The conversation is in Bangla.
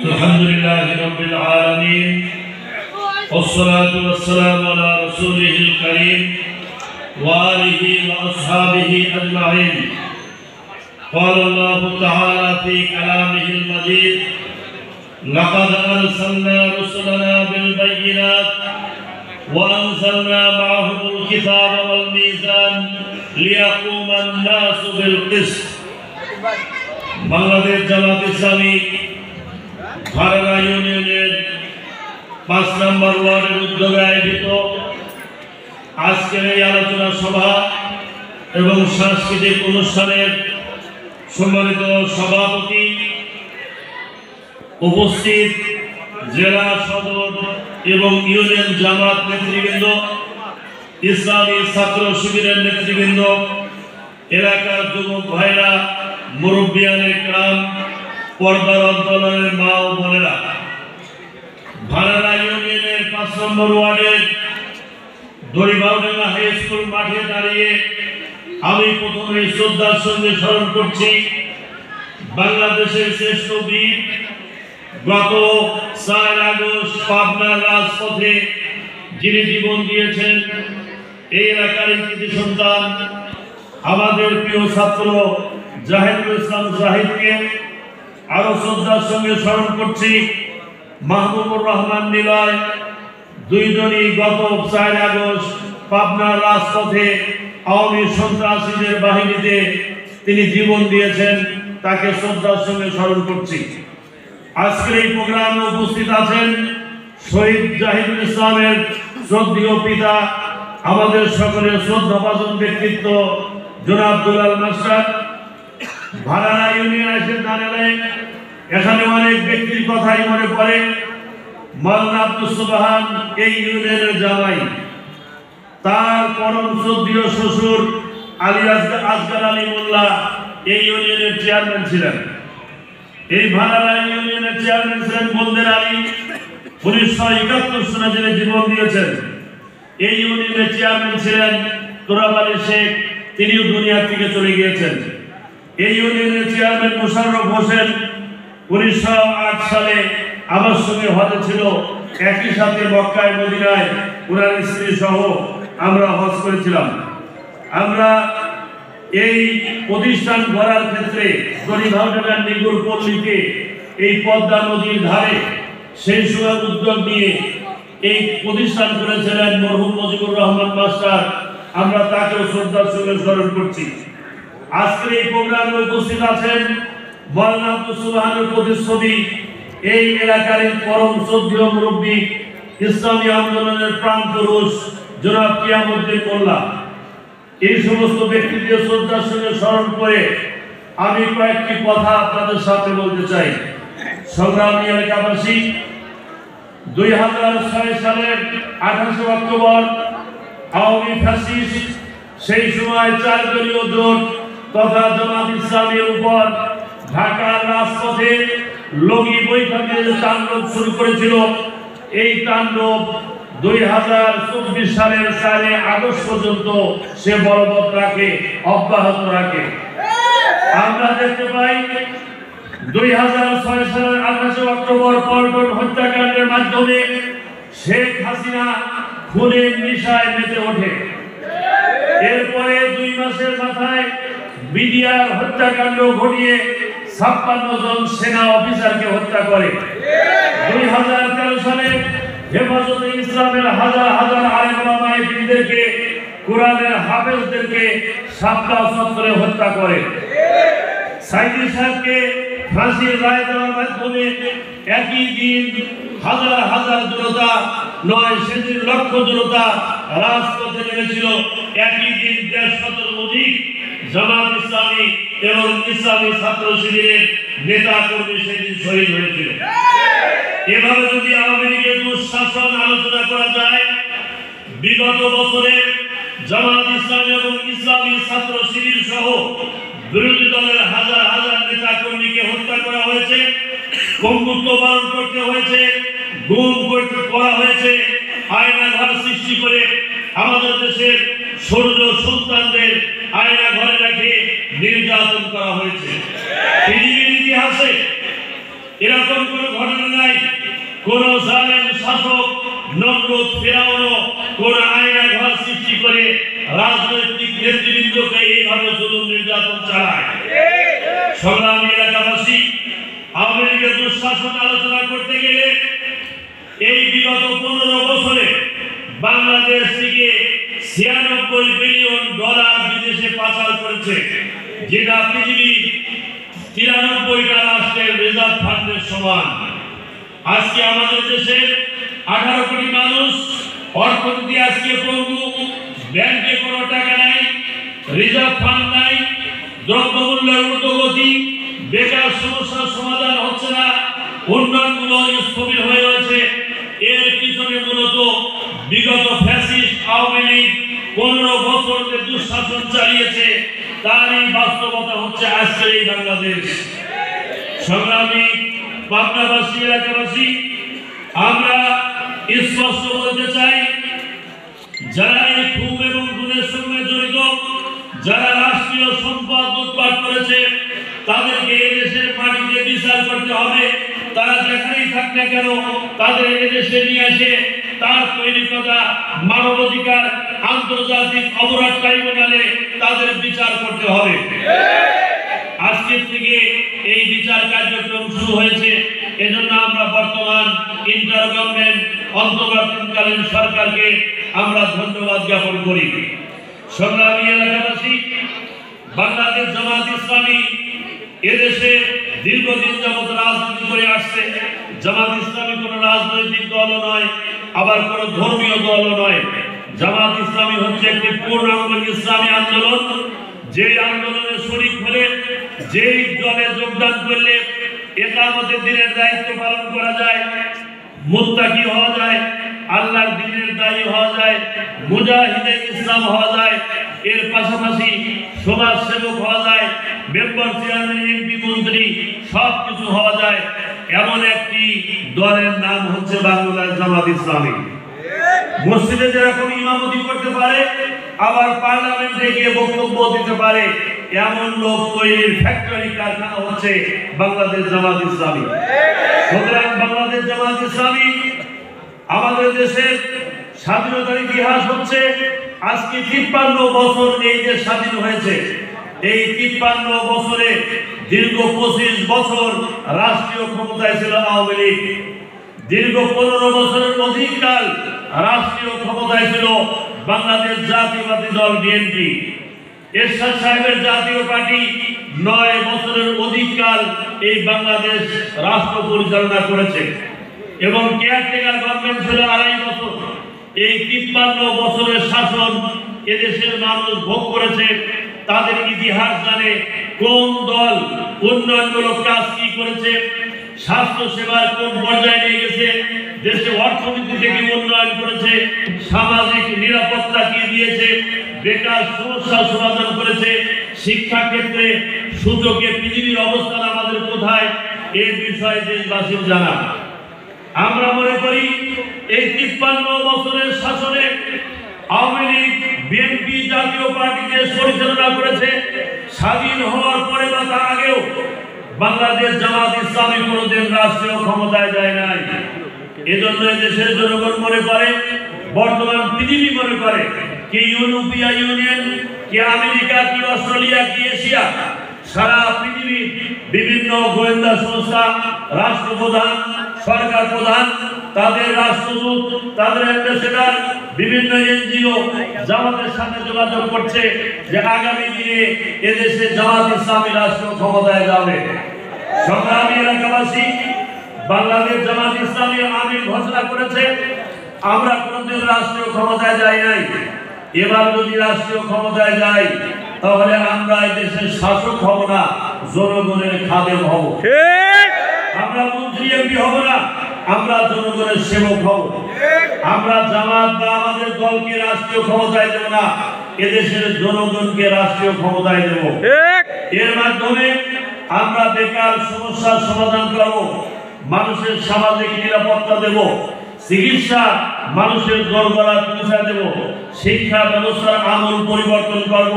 الحمد لله رب العالمين والصلاة والسلام على رسوله الكريم وآله وأصحابه أجمعين. قال الله تعالى في كلامه المجيد: لقد أرسلنا رسلنا بالبينات وأنزلنا معهم الكتاب والميزان ليقوم الناس بالقسط. বাংলাদেশ জামাত ইসলামী ভাড়া ইউনিয়নের ৫ নম্বর ওয়ার্ডের উদ্যোগে আয়োজিত আজকের এই আলোচনা সভা এবং সাংস্কৃতিক অনুষ্ঠানের সম্মানিত সভাপতি, উপস্থিত জেলা সদর এবং ইউনিয়ন জামাত নেতৃবৃন্দ, ইসলামী ছাত্র শিবিরের নেতৃবৃন্দ, এলাকার যুবক ভাইরা, মুরব্বিয়ানে کرام, পর্দার অন্তরালের মা ও বোনেরা, ভাড়া ইউনিয়নের ৫ নম্বর ওয়ার্ডের দড়িবাউডাঙ্গা হাই স্কুল মাঠে দাঁড়িয়ে আমি প্রথমে শ্রদ্ধার সঙ্গে স্মরণ করছি বাংলাদেশের শ্রেষ্ঠ বীর, গত ৪ আগস্ট পাবনার রাজপথে যিনি জীবন দিয়েছেন, এই এলাকার কৃতি সন্তান আমাদের প্রিয় ছাত্র জাহিদুল ইসলাম জাহিদকে আরো শ্রদ্ধার সঙ্গে স্মরণ করছি। মাহবুবুর রহমান নিলয় দুইজনই গত ৪ আগস্ট পাবনার রাজপথে আওয়ামী সন্ত্রাসীদের বাহিনীতে তিনি জীবন দিয়েছেন, তাকে শ্রদ্ধার সঙ্গে স্মরণ করছি। আজকের এই প্রোগ্রামে উপস্থিত আছেন শহীদ জাহিদুল ইসলামের শ্রদ্ধেয় পিতা, আমাদের সকলের শ্রদ্ধাভাজন ব্যক্তিত্ব জনাব দুলাল মাস্টার। ভাড়া ইউনিয়ন এসে দাঁড়ালে এখানে অনেক ব্যক্তির কথাই মনে পড়ে। মাওলানা আব্দুল সুবহান এই ইউনিয়নের জামাই, তার পরম শ্রদ্ধেয় শ্বশুর আলী আসগার আলী মোল্লা এই ইউনিয়নের চেয়ারম্যান ছিলেন। এই ভাড়া ইউনিয়নের চেয়ারম্যান ছিলেন বন্দের আলী, ১৯৭১ সালে যিনি জীবন দিয়েছেন। এই ইউনিয়নের চেয়ারম্যান ছিলেন তোরাব আলী শেখ, তিনিও দুনিয়া থেকে চলে গিয়েছেন। এই ইউনিয়নের চেয়ারম্যান মোশাররফ হোসেন ১৯০৮ সালে আমার সঙ্গে হজে ছিল, একই সাথে মক্কায় মদিনায় ওনার স্ত্রী সহ আমরা হজ করেছিলাম। আমরা এই প্রতিষ্ঠান গড়ার ক্ষেত্রে দড়িবাউডাঙ্গার নিগুর পল্লীতে এই পদ্মা নদীর ধারে সেই সময় উদ্যোগ নিয়ে এই প্রতিষ্ঠান করেছিলেন মরহুম মুজিবুর রহমান মাস্টার। আমরা তাকেও শ্রদ্ধার সঙ্গে স্মরণ করছি। আজকের এই প্রোগ্রামে উপস্থিত আছেন মাওলানা আব্দুল সুবহানের প্রতিচ্ছবি, এই এলাকার পরম শ্রদ্ধেয় মুরব্বী, ইসলামী আন্দোলনের প্রাণ পুরুষ জনাব কিয়ামউদ্দিন মোল্লা। এই সমস্ত ব্যক্তিদের শ্রদ্ধার সঙ্গে স্মরণ করে আমি কয়েকটি কথা আপনাদের সাথে বলতে চাই। সংগ্রামী এলাকাবাসী, ২০০৬ সালের ২৮ অক্টোবর আওয়ামী ফ্যাসিস্ট সেই সময় ৪ দলীয় জোট তথা জামাত ইসলামের উপর ঢাকার রাজপথে লগি বৈঠকের তাণ্ডব শুরু করেছিল। এই তাণ্ডব ২০২৪ সালের ৪ আগস্ট পর্যন্ত সে বলবৎ রাখে, অব্যাহত রাখে। আমরা দেখতে পাই ২০০৬ সালের ২৮ অক্টোবর পল্টন হত্যাকাণ্ডের মাধ্যমে শেখ হাসিনা খুনের নেশায় মেতে ওঠে। এরপরে ২ মাসের মাথায় বিডিআর হত্যাকাণ্ড ঘটিয়ে ৫৬ জন সেনা অফিসারকে হত্যা করে। ২০১৩ সালে হেফাজতে ইসলামের হাজার হাজার আলেম ওলামায়ে দ্বীনদেরকে, কোরআনের হাফেজদেরকে সাপলা চত্বরে হত্যা করে। সাইদি সাহেবকে ফাঁসির রায় দেওয়ার মাধ্যমে একই দিন হাজার হাজার জনতা, নয় সেদিন লক্ষ জনতা রাজপথে নেমেছিল। একই দিন ১৫০ অধিক জামাত ইসলামী এবং ইসলামী ছাত্র শিবিরের নেতা কর্মী সেদিন শহীদ হয়েছিল। এভাবে যদি আওয়ামী লীগের দুঃশাসন আলোচনা করা যায়, বিগত বছরে জামাত ইসলামী এবং ইসলামী ছাত্র শিবির সহ বিরোধী দলের হাজার হাজার নেতা কর্মীকে হত্যা করা হয়েছে, পঙ্গুত্ব বরণ করতে হয়েছে, গুম করা হয়েছে, আয়না ঘর সৃষ্টি করে আমাদের দেশের সূর্য সন্তানদের আয়না ঘরে রেখে নির্যাতন করা হয়েছে। পৃথিবীর ইতিহাসে এরকম কোনো ঘটনা নাই। কোন জালেম শাসক নমরুদ ফিরাউনও কোন আয়না ঘর সৃষ্টি করে রাজনৈতিক নেতৃবৃন্দকে এইভাবে জুলুম নির্যাতন চালায়। সংগ্রামী এলাকাবাসী, আওয়ামী লীগের দুঃশাসন আলোচনা করতে গেলে এই বিগত 15 বছরে বাংলাদেশ থেকে $96 বিলিয়ন বিদেশে পাচার করেছে, যেটা পৃথিবীর 93টা রাষ্ট্রের রিজার্ভ ফান্ডের সমান। আজকে আমাদের দেশের 18 কোটি মানুষ, অর্থনীতি আজকে পঙ্গু, ব্যাংকে কোনো টাকা নাই, রিজার্ভ ফান্ড নাই, দ্রব্যমূল্যের ঊর্ধ্বগতি, বেকার সমস্যার সমাধান হচ্ছে না, উন্নয়নগুলো স্থবির হয়ে রয়েছে। এর পিছনে মূলত বিগত ফ্যাসিস্ট আওয়ামী লীগ 15 বছর যে দুঃশাসন চালিয়েছে, তারই বাস্তবতা হচ্ছে আজকের এই বাংলাদেশ। সংগ্রামী পাবনাবাসী, এলাকাবাসী, আমরা স্পষ্ট বলতে চাই, যারা এই খুন এবং গুণের সঙ্গে জড়িত, যারা রাষ্ট্রীয় সম্পদ লুটপাট করেছে, তাদেরকে এদেশের মাটিতে বিচার করতে হবে। তারা যেখানেই থাক না কেন, তাদের এদেশে নিয়ে এসে তার তৈরি করা মানবাধিকার আন্তর্জাতিক অপরাধ ট্রাইব্যুনালে তাদের বিচার করতে হবে। আজকের থেকে এই বিচার কার্যক্রম শুরু হয়েছে। এজন্য আমরা বর্তমান ইন্টার গভর্নমেন্ট অন্তর্বর্তীকালীন সরকারকে আমরা ধন্যবাদ জ্ঞাপন করি। সংগ্রামী এলাকাবাসী, বাংলাদেশ জামাত ইসলামী এদেশে দীর্ঘদিন যাবত রাজনীতি করে আসছে। জামাত ইসলামী কোনো রাজনৈতিক দলও নয়, আবার কোনো ধর্মীয় দলও নয়। জামাত ইসলামী হচ্ছে একটি পূর্ণাঙ্গ ইসলামী আন্দোলন। যে আন্দোলনে শরীক হলে, যেই দলে যোগদান করলে ইকামতের দিনের দায়িত্ব পালন করা যায়, মুত্তাকি হওয়া যায়, আল্লাহর দ্বীনের দায়ী হওয়া যায়, মুজাহিদে ইসলাম হওয়া যায়, এর পাশাপাশি সমাজ সেবক হওয়া যায়, মেম্বার, চেয়ারম্যান, এমপি, মন্ত্রী সব কিছু হওয়া যায়। এমন একটি দলের নাম হচ্ছে বাংলাদেশ জামাত ইসলামী। মসজিদে যেরকম ইমামতি করতে পারে, আবার পার্লামেন্টে গিয়ে বক্তব্য দিতে পারে, এমন লোক তৈরির ফ্যাক্টরি কারখানা হচ্ছে বাংলাদেশ জামাত ইসলামী। সুতরাং বাংলাদেশ জামাত ইসলামী আমাদের দেশের স্বাধীনতার ইতিহাস হচ্ছে আজকে 53 বছর এই দেশ স্বাধীন হয়েছে। এই 53 বছরে দীর্ঘ 25 বছর রাষ্ট্রীয় ক্ষমতায় ছিল আওয়ামী লীগ। দীর্ঘ 15 বছরের অধিককাল রাষ্ট্রীয় ক্ষমতায় ছিল বাংলাদেশ জাতীয়তাবাদী দল বিএনপি। এরশাদ সাহেবের জাতীয় পার্টি 9 বছরের অধিককাল এই বাংলাদেশ রাষ্ট্র পরিচালনা করেছে এবং কেয়ারটেকার গভর্নমেন্ট ছিল 2.5 বছর। এই 53 বছরের শাসন এদেশের মানুষ ভোগ করেছে। তাদের ইতিহাস জানে, কোন দল উন্নয়নমূলক কাজ কি করেছে, স্বাস্থ্য সেবার কোন পর্যায়ে নিয়ে গেছে, দেশে অর্থনীতি থেকে উন্নয়ন করেছে, সামাজিক নিরাপত্তা কি দিয়েছে, বেকার সমস্যার সমাধান করেছে, শিক্ষা ক্ষেত্রে সূচকে পৃথিবীর অবস্থান আমাদের কোথায়, এই বিষয়ে দেশবাসীর জানা। আমরা মনে করি এই 53 বছরের শাসনে আওয়ামী লীগ, বিএনপি জাতীয় পার্টিকে পরিচালনা করেছে। স্বাধীন হওয়ার পরে বা তার আগেও বাংলাদেশ জামাত ইসলামী কোনোদিন রাষ্ট্রীয় ক্ষমতায় যায় নাই। এজন্য দেশের জনগণ মনে করে, বর্তমান পৃথিবী মনে করে, কি ইউরোপীয় ইউনিয়ন, কি আমেরিকা, কি অস্ট্রেলিয়া, কি এশিয়া, সারা পৃথিবীর বিভিন্ন গোয়েন্দা সংস্থা, রাষ্ট্রপ্রধান, সরকার প্রধান, তাদের রাষ্ট্রদূত, তাদের অ্যাম্বাসেডর, বিভিন্ন এনজিও জামাতের সাথে যোগাযোগ করছে যে আগামী দিনে এদেশে জামাত ইসলামী রাষ্ট্র ক্ষমতায় যাবে। সংগ্রামী এলাকাবাসী, বাংলাদেশ জামাত ইসলামী আমির ঘোষণা করেছে, আমরা কোনদিন রাষ্ট্রীয় ক্ষমতায় যাই নাই। এবার যদি রাষ্ট্রীয় ক্ষমতায় যাই, তাহলে আমরা এই দেশের শাসক হব না, জনগণের খাদেম হব। আমরা মন্ত্রী এমপি হব না, আমরা জনগণের সেবক হব। আমরা জামাত বা আমাদের দলকে রাষ্ট্রীয় ক্ষমতায় দেব না, এদেশের জনগণকে রাষ্ট্রীয় ক্ষমতায় দেব। এর মাধ্যমে আমরা বেকার সমস্যার সমাধান করব, মানুষের সামাজিক নিরাপত্তা দেব, চিকিৎসা মানুষের দরবারে পৌঁছে দেব, শিক্ষা ব্যবস্থার আমূল পরিবর্তন করব।